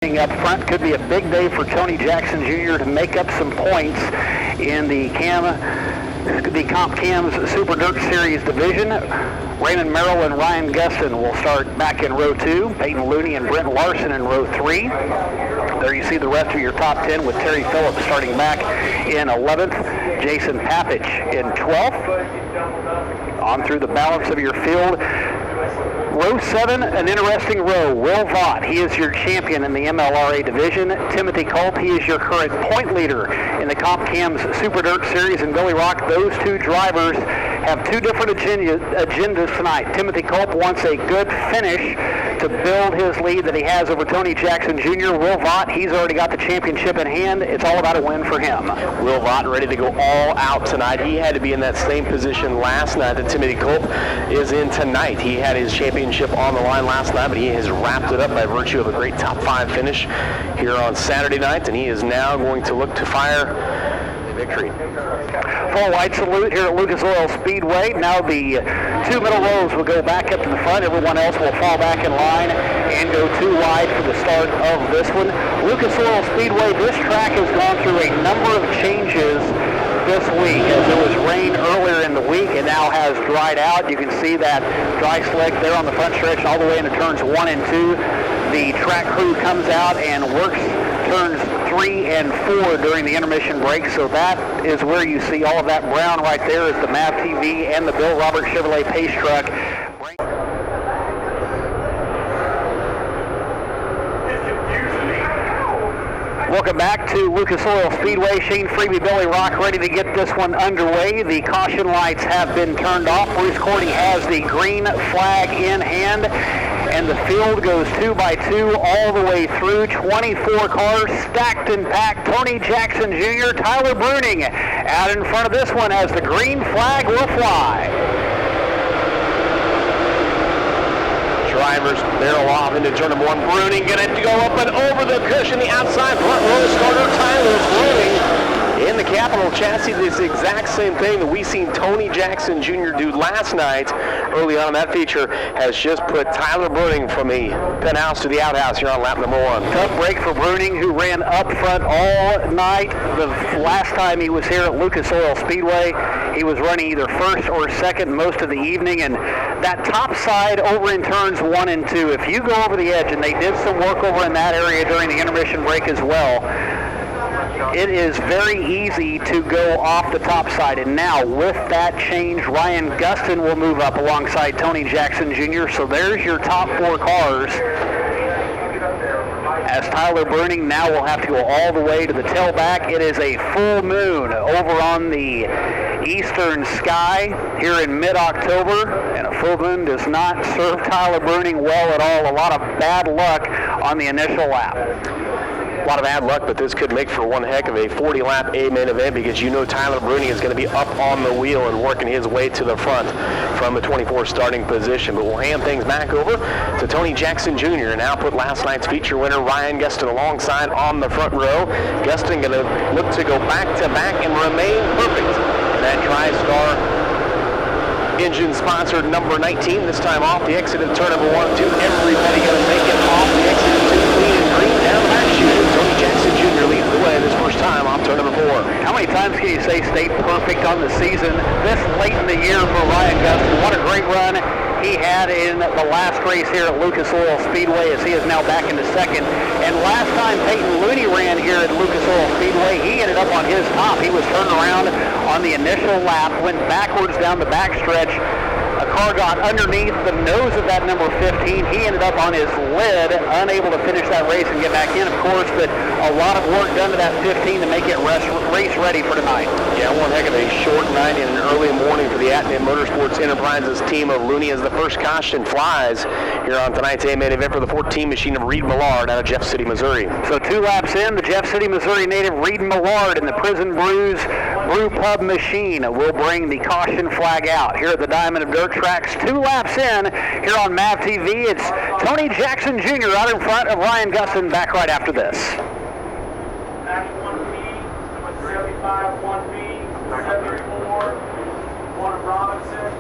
Up front could be a big day for Tony Jackson Jr. to make up some points in the Comp Cam's Super Dirt Series division. Raymond Merrill and Ryan Gustin will start back in row 2. Peyton Looney and Brent Larson in row 3. There you see the rest of your top 10 with Terry Phillips starting back in 11th. Jason Papich in 12th. On through the balance of your field. Row 7, an interesting row. Will Vaught, he is your champion in the MLRA division. Timothy Culp, he is your current point leader in the Comp Cam's Super Dirt Series. And Billy Rock, those two drivers have two different agendas tonight. Timothy Culp wants a good finish to build his lead that he has over Tony Jackson Jr. Will Vaught, he's already got the championship in hand. It's all about a win for him. Will Vaught ready to go all out tonight. He had to be in that same position last night that Timothy Culp is in tonight. He had his championship on the line last night, but he has wrapped it up by virtue of a great top 5 finish here on Saturday night, and he is now going to look to fire victory. Full white salute here at Lucas Oil Speedway. Now the two middle rows will go back up to the front. Everyone else will fall back in line and go 2 wide for the start of this one. Lucas Oil Speedway, this track has gone through a number of changes this week, as there was rain earlier in the week and now has dried out. You can see that dry slick there on the front stretch all the way into turns 1 and 2. The track crew comes out and works turns 3 and 4 during the intermission break, so that is where you see all of that brown right there is the MAV TV and the Bill Roberts Chevrolet Pace truck. Welcome back to Lucas Oil Speedway. Shane Freeby, Billy Rock ready to get this one underway. The caution lights have been turned off. Bruce Cordy has the green flag in hand, and the field goes 2 by 2 all the way through. 24 cars stacked and packed. Tony Jackson Jr., Tyler Bruning out in front of this one as the green flag will fly. Drivers barrel off into turn number 1. Bruning going to go up and over the cushion. The outside front row starter, Tyler Bruning. In the Capital chassis, this exact same thing that we seen Tony Jackson Jr. do last night early on in that feature has just put Tyler Bruning from the penthouse to the outhouse here on lap number 1. Tough break for Bruning, who ran up front all night. The last time he was here at Lucas Oil Speedway, he was running either first or second most of the evening, and that top side over in turns 1 and 2, if you go over the edge, and they did some work over in that area during the intermission break as well, it is very easy to go off the top side. And now with that change, Ryan Gustin will move up alongside Tony Jackson Jr. So there's your top 4 cars. As Tyler Bruning now will have to go all the way to the tailback. It is a full moon over on the eastern sky here in mid-October, and a full moon does not serve Tyler Bruning well at all. A lot of bad luck on the initial lap. A lot of bad luck, but this could make for one heck of a 40-lap A-main event, because you know Tyler Bruning is going to be up on the wheel and working his way to the front from the 24 starting position. But we'll hand things back over to Tony Jackson Jr. and now put last night's feature winner Ryan Gustin alongside on the front row. Gustin going to look to go back-to-back and remain perfect in that TriStar engine-sponsored number 19. This time off the exit of turn number 1 and 2. Everybody going to make it off the exit of 2, clean and green down the back chute. Tony Jackson Jr. leads the way this first time off turn number 4. How many times can you say stay perfect on the season? This late in the year for Ryan Gustin. What a great run he had in the last race here at Lucas Oil Speedway, as he is now back into second. And last time Peyton Looney ran here at Lucas Oil Speedway, he ended up on his top. He was turned around on the initial lap, went backwards down the backstretch. A car got underneath the nose of that number 15. He ended up on his lid, unable to finish that race and get back in, of course, but a lot of work done to that 15 to make it race ready for tonight. Yeah, one heck of a short night and an early morning for the Monett Motorsports Enterprises team of Looney, as the first caution flies here on tonight's A-main event for the 14 machine of Reed Millard out of Jeff City, Missouri. So 2 laps in, the Jeff City, Missouri native Reed Millard in the Prison Brews Brew Pub machine will bring the caution flag out here at the Diamond of Dirt tracks. 2 laps in here on MAV TV. It's Tony Jackson Jr. out in front of Ryan Gustin, back right after this. Back 1B, number 75, 1B, 74, 1 Robinson.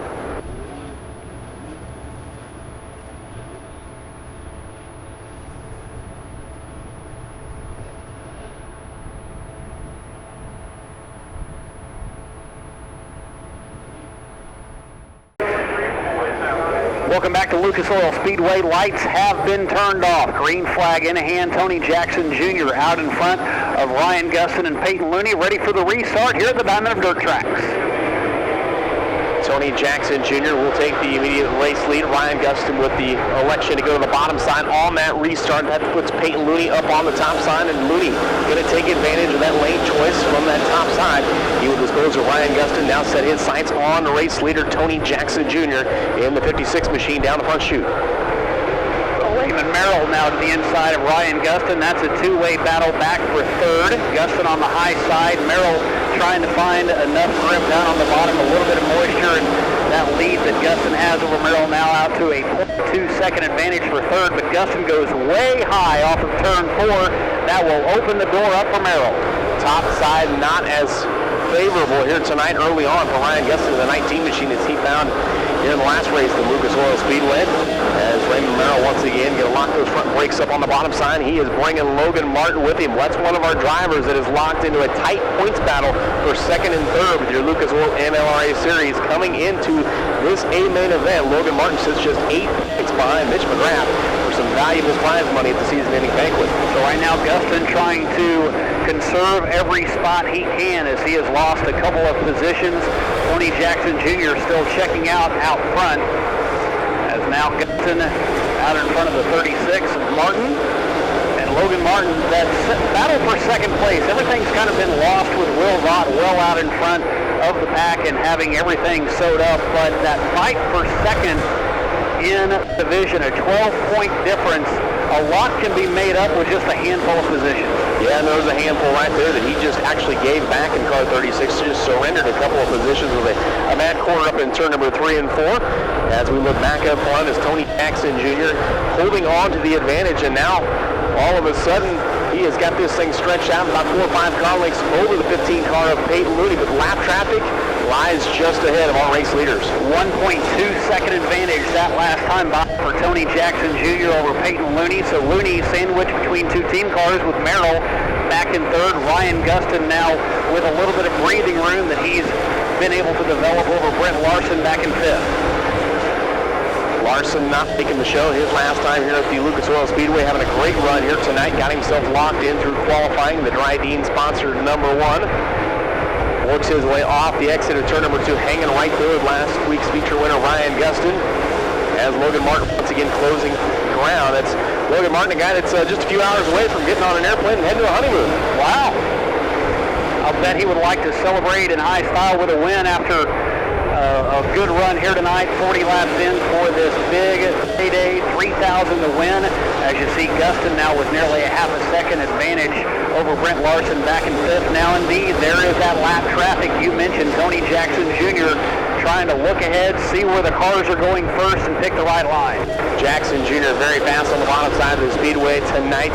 Welcome back to Lucas Oil Speedway. Lights have been turned off. Green flag in hand. Tony Jackson Jr. out in front of Ryan Gustin and Peyton Looney, ready for the restart here at the Diamond of Dirt Tracks. Tony Jackson Jr. will take the immediate race lead. Ryan Gustin with the election to go to the bottom side on that restart. That puts Peyton Looney up on the top side, and Looney going to take advantage of that lane choice from that top side. He will dispose of Ryan Gustin, now set his sights on the race leader Tony Jackson Jr. in the 56 machine down the front chute. Raymond Merrill now to the inside of Ryan Gustin. That's a two-way battle back for third. Gustin on the high side. Merrill trying to find enough grip down on the bottom, a little bit of moisture, and that lead that Gustin has over Merrill now out to a 0.2-second advantage for third, but Gustin goes way high off of turn 4. That will open the door up for Merrill. Top side not as favorable here tonight early on for Ryan Gustin, the 19 machine as he found here in the last race, the Lucas Oil Speedway. As Raymond Merrill once again going to lock those front brakes up on the bottom side. He is bringing Logan Martin with him. That's one of our drivers that is locked into a tight points battle for second and third with your Lucas Oil MLRA series coming into this A-main event. Logan Martin sits just 8 points behind Mitch McGrath for some valuable prize money at the season-ending banquet. So right now Gustin trying to conserve every spot he can as he has lost a couple of positions. Tony Jackson Jr. still checking out front, as now Gustin out in front of the 36 of Martin. And Logan Martin, that battle for second place, everything's kind of been lost with Will Vaught well out in front of the pack and having everything sewed up, but that fight for second in division, a 12-point difference, a lot can be made up with just a handful of positions. Yeah, and there was a handful right there that he just actually gave back in car 36, just surrendered a couple of positions with a mad corner up in turn number 3 and 4. As we look back up front, is Tony Jackson Jr. holding on to the advantage, and now all of a sudden he has got this thing stretched out about 4 or 5 car lengths over the 15 car of Peyton Looney, but lap traffic lies just ahead of our race leaders. 1.2-second advantage that last time by for Tony Jackson Jr. over Peyton Looney. So Looney sandwiched between 2 team cars with Merrill back in third. Ryan Gustin now with a little bit of breathing room that he's been able to develop over Brent Larson back in fifth. Larson not making the show his last time here at the Lucas Oil Speedway, having a great run here tonight, got himself locked in through qualifying, the Dry Dean sponsored number 1. Works his way off the exit of turn number 2, hanging right there with last week's feature winner Ryan Gustin. As Logan Martin once again closing ground. That's Logan Martin, a guy that's just a few hours away from getting on an airplane and heading to a honeymoon. Wow. I'll bet he would like to celebrate in high style with a win after a good run here tonight, 40 laps in for this big payday, 3,000 to win. As you see, Gustin now with nearly a half a second advantage over Brent Larson back in fifth. Now indeed, there is that lap traffic you mentioned. Tony Jackson Jr. trying to look ahead, see where the cars are going first, and pick the right line. Jackson Jr. very fast on the bottom side of the speedway tonight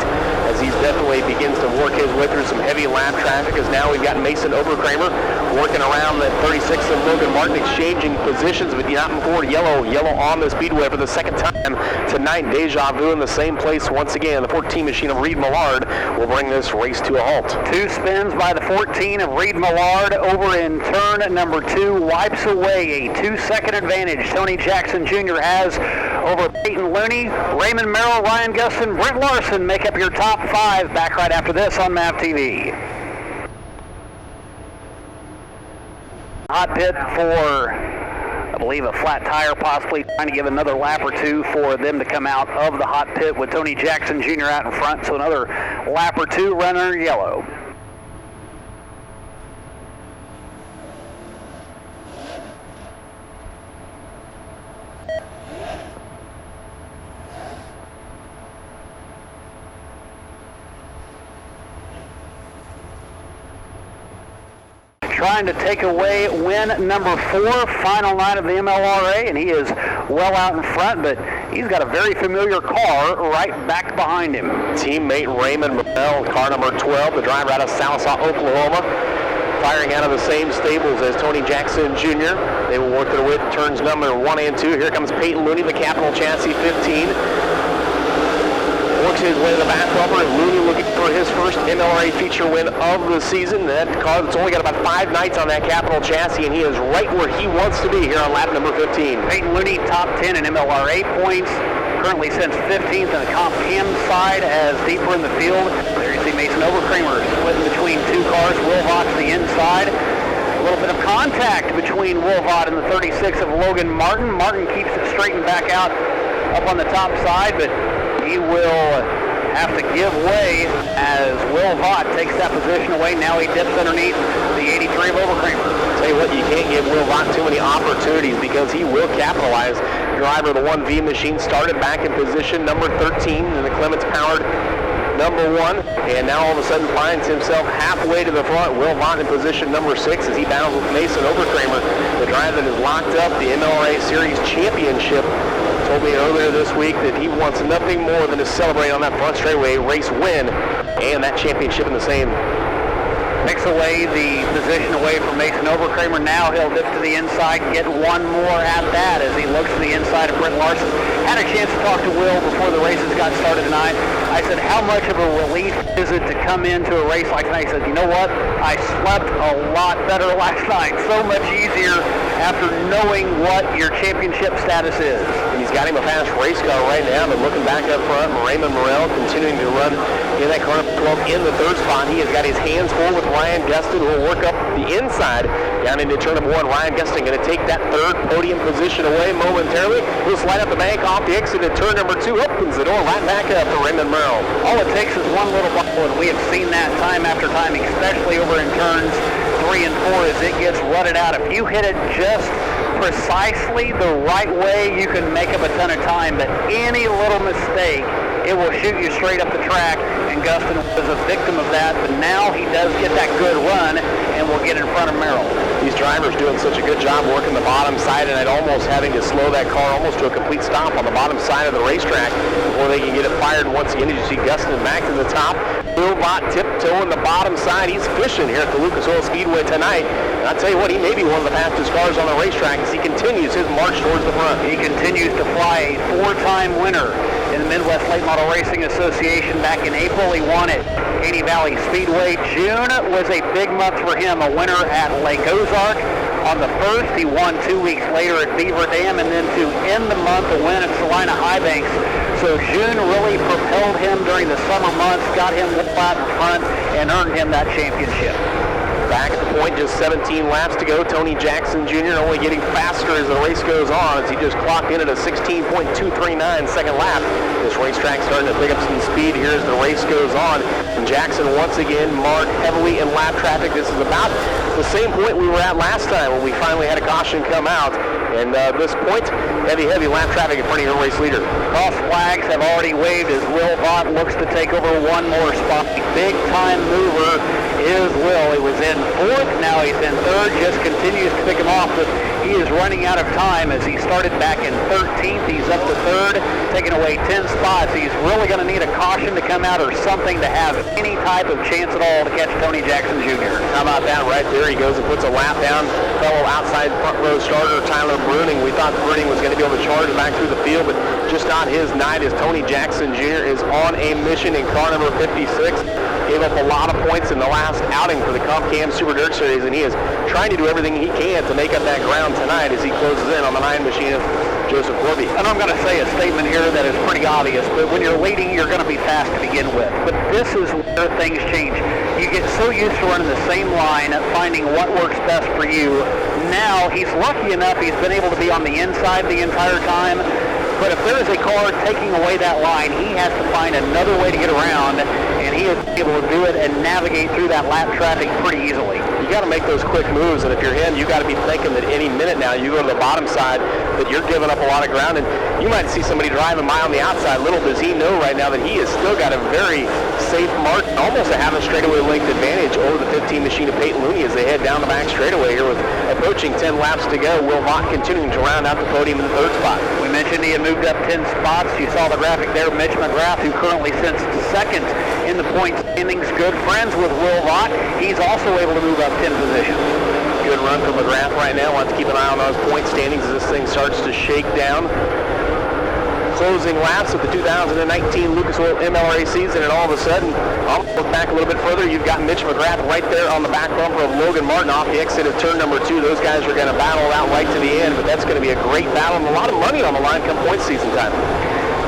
as he definitely begins to work his way through some heavy lap traffic, as now we've got Mason Oberkramer working around the 36 and Logan Martin exchanging positions, but not before yellow on the speedway for the second time tonight. Deja vu in the same place once again. The 14 machine of Reed Millard will bring this race to a halt. 2 spins by the 14 of Reed Millard over in turn number 2, wipes away a 2-second advantage Tony Jackson Jr. has over Peyton Looney. Raymond Merrill, Ryan Gustin, Brent Larson make up your top 5. Back right after this on MAV TV. Hot pit for, I believe, a flat tire, possibly trying to give another lap or 2 for them to come out of the hot pit with Tony Jackson Jr. out in front. So another lap or 2 runner yellow. Trying to take away win number 4, final night of the MLRA, and he is well out in front, but he's got a very familiar car right back behind him. Teammate Raymond Merrill, car number 12, the driver out of Sallisaw, Oklahoma, firing out of the same stables as Tony Jackson Jr. They will work their way to turns number 1 and 2. Here comes Peyton Looney, the Capital Chassis 15. works his way to the back bumper, and Looney looking for his first MLRA feature win of the season. That car that's only got about 5 nights on that Capital chassis, and he is right where he wants to be here on lap number 15. Peyton Looney, top 10 in MLRA points. Currently sits 15th in the comp cam side as deeper in the field. There you see Mason Overkramer splitting between 2 cars. Will Vaught to the inside. A little bit of contact between Will Vaught and the 36 of Logan Martin. Martin keeps it straightened back out up on the top side, but he will have to give way as Will Vaught takes that position away. Now he dips underneath the 83 of Overkramer. Tell you what, you can't give Will Vaught too many opportunities because he will capitalize. Driver of the 1V machine started back in position number 13 in the Clements-powered number 1, and now all of a sudden finds himself halfway to the front. Will Vaught in position number 6 as he battles with Mason Overkramer, the driver that has locked up the MLRA Series Championship. Told me earlier this week that he wants nothing more than to celebrate on that front straightaway race win and that championship in the same. Takes away the position away from Mason Overkramer. Now he'll dip to the inside and get one more at that as he looks to the inside of Brent Larson. Had a chance to talk to Will before the races got started tonight. I said, how much of a relief is it to come into a race like tonight? He said, you know what? I slept a lot better last night. So much easier after knowing what your championship status is. And he's got him a fast race car right now, but looking back up front, Raymond Morrell continuing to run in that car 12 in the 3rd spot. He has got his hands full with Ryan Gustin, who will work up the inside down into turn number 1. Ryan Gustin going to take that 3rd podium position away momentarily. He'll slide up the bank off the exit at turn number 2, opens the door right back up for Raymond Morrell. All it takes is one little bubble, and we have seen that time after time, especially over in turns 3 and 4 as it gets rutted out. If you hit it just precisely the right way, you can make up a ton of time, but any little mistake, it will shoot you straight up the track, and Gustin was a victim of that, but now he does get that good run and will get in front of Merrill. These drivers doing such a good job working the bottom side and almost having to slow that car almost to a complete stop on the bottom side of the racetrack before they can get it fired. Once again, as you see Gustin back to the top. Will Vaught tiptoeing the bottom side. He's fishing here at the Lucas Oil Speedway tonight. And I'll tell you what, he may be one of the fastest cars on the racetrack as he continues his march towards the front. He continues to fly, a 4-time winner in the Midwest Late Model Racing Association. Back in April, he won at Caney Valley Speedway. June was a big month for him, a winner at Lake Ozark. On the 1st, he won 2 weeks later at Beaver Dam, and then to end the month, a win at Salina High Banks. So June really propelled him during the summer months, got him out in front, and earned him that championship. Back at the point, just 17 laps to go. Tony Jackson Jr. only getting faster as the race goes on as he just clocked in at a 16.239 second lap. This racetrack starting to pick up some speed here as the race goes on. And Jackson once again marred heavily in lap traffic. This is about the same point we were at last time when we finally had a caution come out. And this point, heavy lap traffic in front of your race leader. Cross flags have already waved as Will Vaught looks to take over one more spot. Big time mover is Will. He was in 4th, now he's in 3rd, just continues to pick him off, but he is running out of time as he started back in 13th. He's up to 3rd, taking away 10 spots. He's really going to need a caution to come out or something to have any type of chance at all to catch Tony Jackson Jr. How about that right there? He goes and puts a lap down. Fellow outside front row starter Tyler Bruning. We thought Bruning was going to be able to charge back through the field, but just not his night as Tony Jackson Jr. is on a mission in car number 56. Gave up a lot of points in the last outing for the Comp Cam Super Dirt Series, and he is trying to do everything he can to make up that ground tonight as he closes in on the 9 machine of Joseph Corby. And I'm going to say a statement here that is pretty obvious, but when you're leading, you're going to be fast to begin with. But this is where things change. You get so used to running the same line, finding what works best for you. Now, he's lucky enough he's been able to be on the inside the entire time. But if there is a car taking away that line, he has to find another way to get around, and he is able to do it and navigate through that lap traffic pretty easily. You got to make those quick moves, and if you're him, you got to be thinking that any minute now you go to the bottom side that you're giving up a lot of ground, and you might see somebody driving by on the outside. Little does he know right now that he has still got a very safe mark, almost a half a straightaway length advantage over the 15 machine of Peyton Looney as they head down the back straightaway here with approaching 10 laps to go. Will Vaught continuing to round out the podium in the 3rd spot. We mentioned he had moved up 10 spots. You saw the graphic there. Mitch McGrath, who currently sits 2nd in the point standings, good friends with Will Vaught. He's also able to move up 10 positions. Good run from McGrath right now. We'll have to keep an eye on those point standings as this thing starts to shake down. closing laps of the 2019 Lucas Oil MLRA season, and all of a sudden, I'll look back a little bit further. You've got Mitch McGrath right there on the back bumper of Logan Martin off the exit of turn number 2. Those guys are going to battle out right to the end, but that's going to be a great battle and a lot of money on the line come point season time.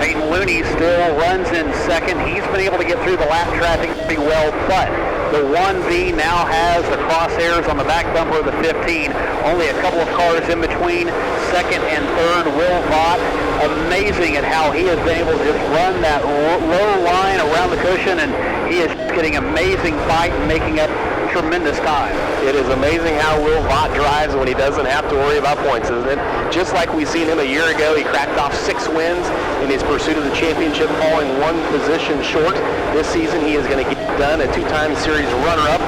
Peyton Looney still runs in second. He's been able to get through the lap traffic pretty well, but the 1V now has the crosshairs on the back bumper of the 15. Only a couple of cars in between second and third. Will Vaught, amazing at how he has been able to just run that low line around the cushion, and he is getting amazing fight and making up tremendous time. It is amazing how Will Vaught drives when he doesn't have to worry about points, isn't it? Just like we seen him a year ago, he cracked off 6 wins in his pursuit of the championship, falling 1 position short. This season he is going to get done, a 2-time series runner-up,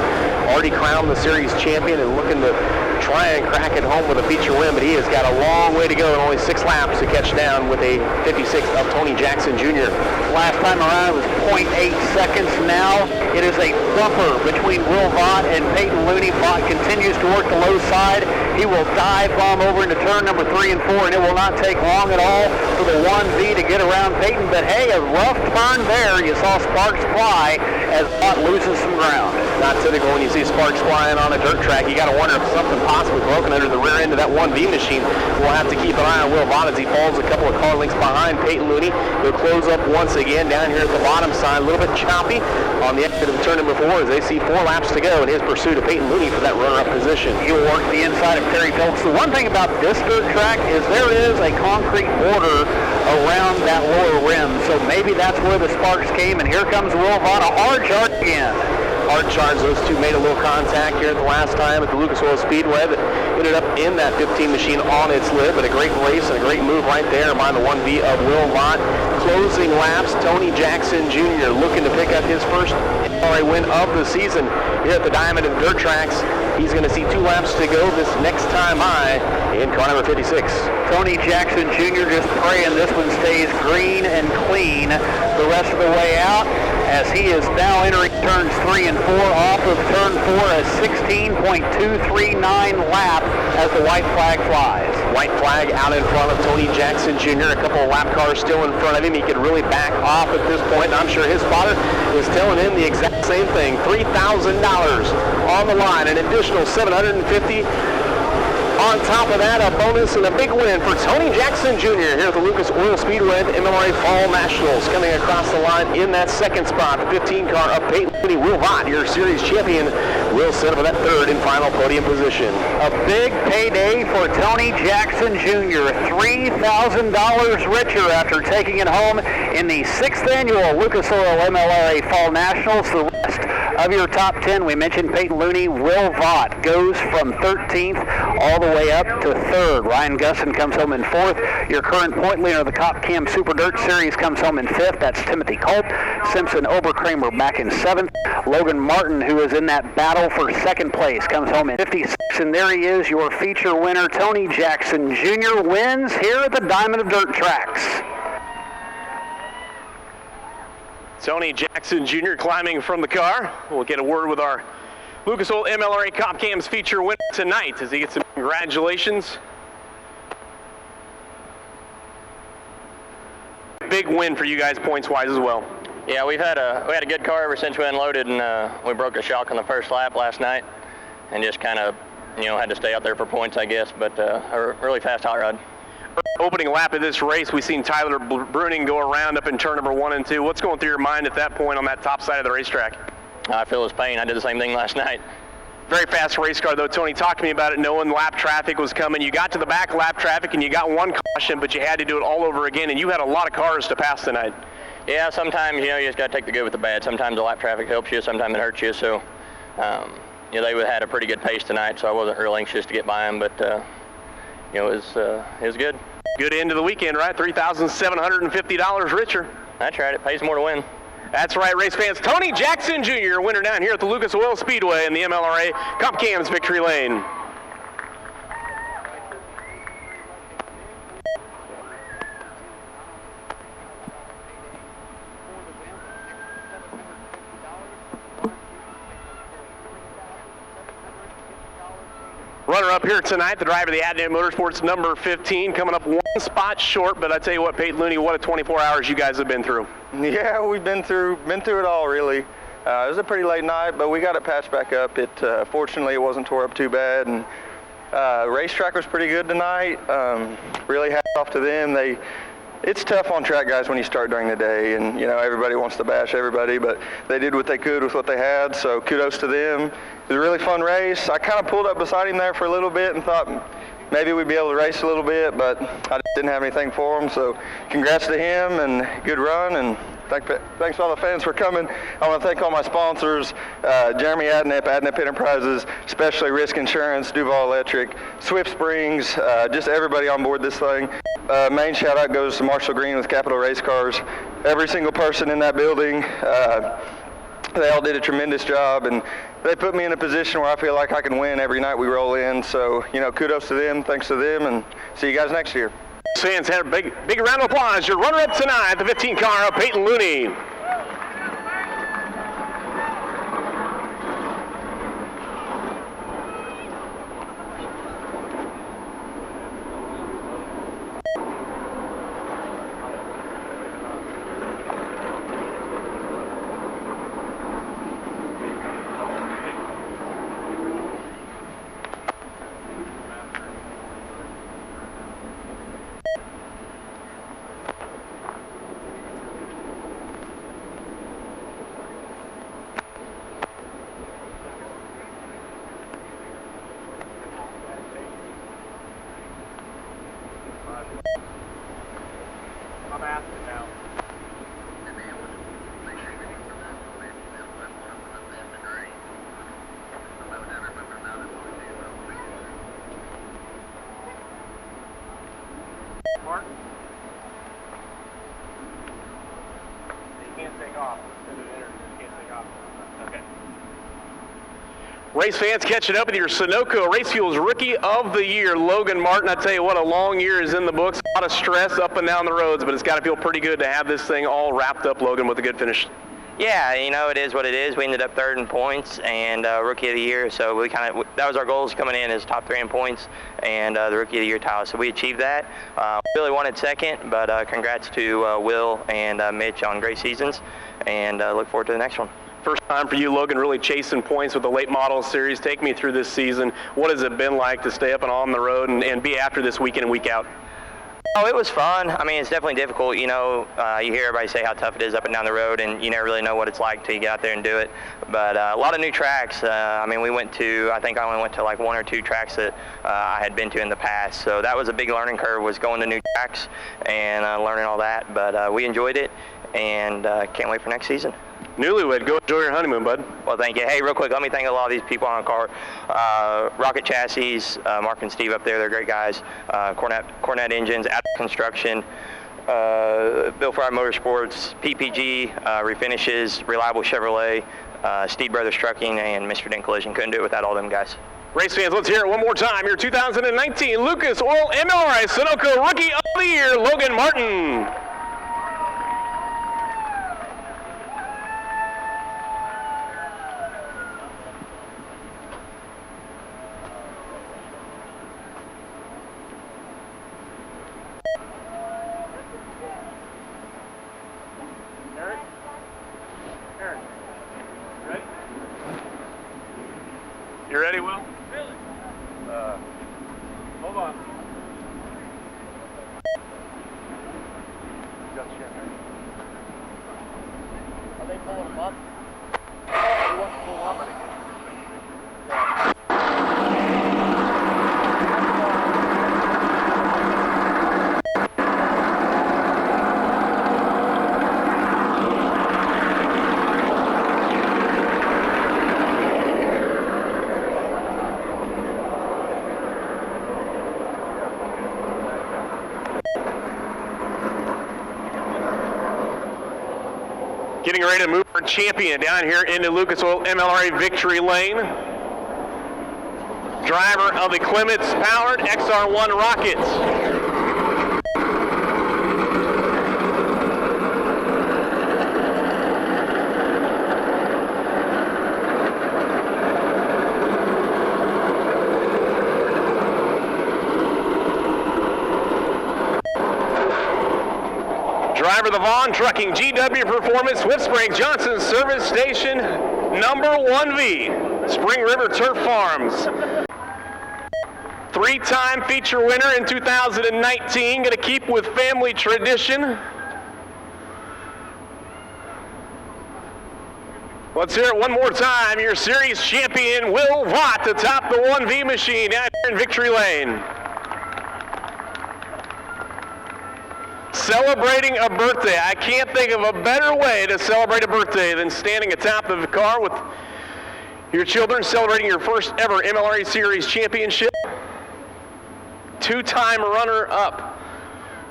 already crowned the series champion and looking to try and crack it home with a feature win, but he has got a long way to go and only 6 laps to catch down with a 56 of Tony Jackson Jr. Last time around it was 0.8 seconds. Now it is a bumper between Will Vaught and Peyton Looney. Vaught continues to work the low side. He will dive bomb over into turn number 3 and 4, and it will not take long at all for the 1V to get around Peyton. But hey, a rough turn there. You saw sparks fly as Vaught loses some ground. Not typical when you see sparks flying on a dirt track. You got to wonder if something possibly broken under the rear end of that 1V machine. We'll have to keep an eye on Will Vaught as he falls a couple of car lengths behind Peyton Looney. He'll close up once again down here at the bottom side, a little bit choppy on the exit of turn number 4 as they see 4 laps to go in his pursuit of Peyton Looney for that runner-up position. He'll work the inside of Terry Phelps. The one thing about this dirt track is there is a concrete border around that lower rim, so maybe that's where the sparks came, and here comes Will Vaught, a hard charge again. Hard charge. Those two made a little contact here the last time at the Lucas Oil Speedway that ended up in that 15 machine on its lid, but a great race and a great move right there. Mind the 1V of Will Vaught. Closing laps, Tony Jackson Jr. looking to pick up his first MLRA win of the season here at the Diamond and Dirt Tracks. He's going to see 2 laps to go this next time in car number 56. Tony Jackson Jr. just praying this one stays green and clean the rest of the way out, as he is now entering turns 3 and 4 off of turn 4, a 16.239 lap as the white flag flies. White flag out in front of Tony Jackson Jr. A couple of lap cars still in front of him. He could really back off at this point, and I'm sure his spotter is telling him the exact same thing. $3,000 on the line, an additional $750. On top of that, a bonus and a big win for Tony Jackson Jr. here at the Lucas Oil Speedway MLRA Fall Nationals. Coming across the line in that second spot, the 15 car of Peyton Looney. Will Vaught, your series champion, will settle for that 3rd and final podium position. A big payday for Tony Jackson Jr. $3,000 richer after taking it home in the 6th annual Lucas Oil MLRA Fall Nationals. The rest of your top 10, we mentioned Peyton Looney. Will Vaught goes from 13th all the way up to 3rd. Ryan Gusson comes home in 4th. Your current point leader of the Cop Cam Super Dirt Series comes home in 5th. That's Timothy Culp. Simpson Oberkramer back in 7th. Logan Martin, who is in that battle for 2nd place, comes home in 56th. And there he is, your feature winner. Tony Jackson Jr. wins here at the Diamond of Dirt Tracks. Tony Jackson Jr. climbing from the car. We'll get a word with our Lucas Oil MLRA Cop Cam's feature winner tonight as he gets some congratulations. Big win for you guys points-wise as well. Yeah, we had a good car ever since we unloaded, and we broke a shock on the first lap last night, and just kind of, had to stay out there for points, I guess. But a really fast hot rod. Opening lap of this race, we've seen Tyler Bruning go around up in turn number 1 and 2. What's going through your mind at that point on that top side of the racetrack? I feel his pain. I did the same thing last night. Very fast race car, though. Tony, talk to me about it, knowing lap traffic was coming. You got to the back lap traffic, and you got 1 caution, but you had to do it all over again, and you had a lot of cars to pass tonight. Yeah, sometimes, you just got to take the good with the bad. Sometimes the lap traffic helps you, sometimes it hurts you. So, they had a pretty good pace tonight, so I wasn't real anxious to get by them, but, it was good. Good end of the weekend, right? $3,750 richer. That's right. It pays more to win. That's right, race fans. Tony Jackson Jr., winner down here at the Lucas Oil Speedway in the MLRA Comp Cam's Victory Lane. Runner up here tonight, the driver of the Monett Motorsports number 15, coming up 1 spot short, but I tell you what, Peyton Looney, what a 24 hours you guys have been through. Yeah, we've been through it all, really. It was a pretty late night, but we got it patched back up. Fortunately, it wasn't tore up too bad, and racetrack was pretty good tonight. Really hats off to them. It's tough on track guys when you start during the day, and everybody wants to bash everybody, but they did what they could with what they had, so kudos to them. It was a really fun race. I kind of pulled up beside him there for a little bit and thought maybe we'd be able to race a little bit, but I just didn't have anything for him, so congrats to him and good run, and thanks to all the fans for coming. I want to thank all my sponsors, Jeremy Adnip, Adnip Enterprises, especially Risk Insurance, Duval Electric, Swift Springs, just everybody on board this thing. Main shout out goes to Marshall Green with Capital Race Cars. Every single person in that building, they all did a tremendous job, and they put me in a position where I feel like I can win every night we roll in. So, kudos to them, thanks to them, and see you guys next year. Fans, have a big round of applause. Your runner-up tonight, the 15 car of Peyton Looney. I'm asking now. Mark? You can't take off. You can't take off. Okay. Race fans, catching up with your Sunoco Race Fuels Rookie of the Year, Logan Martin. I tell you what, a long year is in the books. A lot of stress up and down the roads, but it's got to feel pretty good to have this thing all wrapped up, Logan, with a good finish. Yeah, it is what it is. We ended up third in points and Rookie of the Year, so that was our goals coming in, as top 3 in points and the Rookie of the Year title. So we achieved that. Really wanted second, but congrats to Will and Mitch on great seasons, and look forward to the next one. First time for you, Logan, really chasing points with the late model series. Take me through this season. What has it been like to stay up and on the road and be after this week in and week out? Oh, it was fun. I mean, it's definitely difficult. You hear everybody say how tough it is up and down the road, and you never really know what it's like till you get out there and do it. But a lot of new tracks. I mean, I think I only went to like 1 or 2 tracks that I had been to in the past. So that was a big learning curve, was going to new tracks and learning all that. But we enjoyed it, and can't wait for next season. Newlywed, go enjoy your honeymoon, bud. Well, thank you. Hey, real quick, let me thank a lot of these people on the car. Rocket Chassis, Mark and Steve up there, they're great guys. Cornett Engines, Adams Construction, Bill Fryer Motorsports, PPG, Refinishes, Reliable Chevrolet, Steve Brothers Trucking, and Mr. Dent Collision. Couldn't do it without all them guys. Race fans, let's hear it one more time. Your 2019 Lucas Oil MLRA Sunoco Rookie of the Year, Logan Martin. You ready, Will? Really? Hold on. Are they pulling them up? Who wants to pull them up? Getting ready to move our champion down here into Lucas Oil MLRA Victory Lane. Driver of the Clements-powered XR1 Rockets. Driver, the Vaughn Trucking GW Performance Swift Springs Johnson Service Station number 1V, Spring River Turf Farms. 3-time feature winner in 2019, going to keep with family tradition. Let's hear it one more time. Your series champion, Will Vaught, atop the 1V machine out here in Victory Lane. Celebrating a birthday. I can't think of a better way to celebrate a birthday than standing atop of the car with your children celebrating your first ever MLRA Series championship. 2-time runner-up.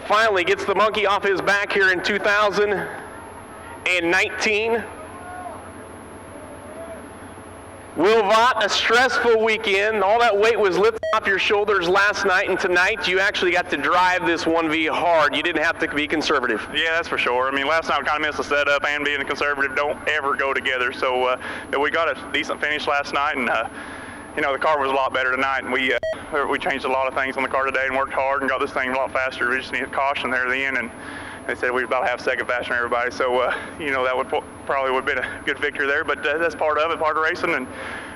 Finally gets the monkey off his back here in 2019. Will Vaught, a stressful weekend. All that weight was lifted off your shoulders last night, and tonight you actually got to drive this 1V hard. You didn't have to be conservative. Yeah, that's for sure. I mean, last night we kind of missed the setup, and being a conservative don't ever go together. So we got a decent finish last night, and you know, the car was a lot better tonight, and we changed a lot of things on the car today and worked hard and got this thing a lot faster. We just needed caution there at the end, and they said we were about half a second faster than everybody. So you know, that would probably have been a good victory there, but that's part of it, part of racing, and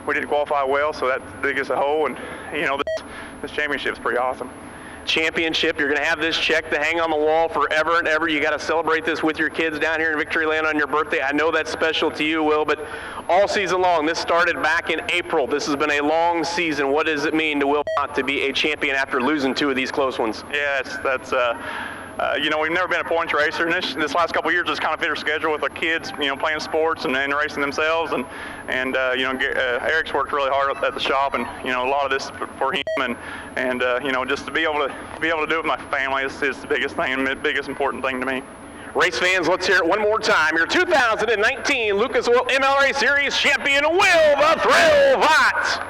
we didn't qualify well, so that dig us a hole, and you know, this championship's pretty awesome. Championship, you're going to have this check to hang on the wall forever and ever. You got to celebrate this with your kids down here in Victory Lane on your birthday. I know that's special to you, Will, but all season long, this started back in April. This has been a long season. What does it mean to Will Vaught to be a champion after losing 2 of these close ones? Yeah, that's you know, we've never been a points racer, and this last couple of years has kind of fit our schedule with our kids, you know, playing sports and racing themselves, and you know, Eric's worked really hard at the shop, and you know, a lot of this for him, and you know, just to be able to do it with my family is the biggest thing, and the biggest important thing to me. Race fans, let's hear it one more time. Your 2019 Lucas Oil MLRA Series champion, Will the Thrill Vaught.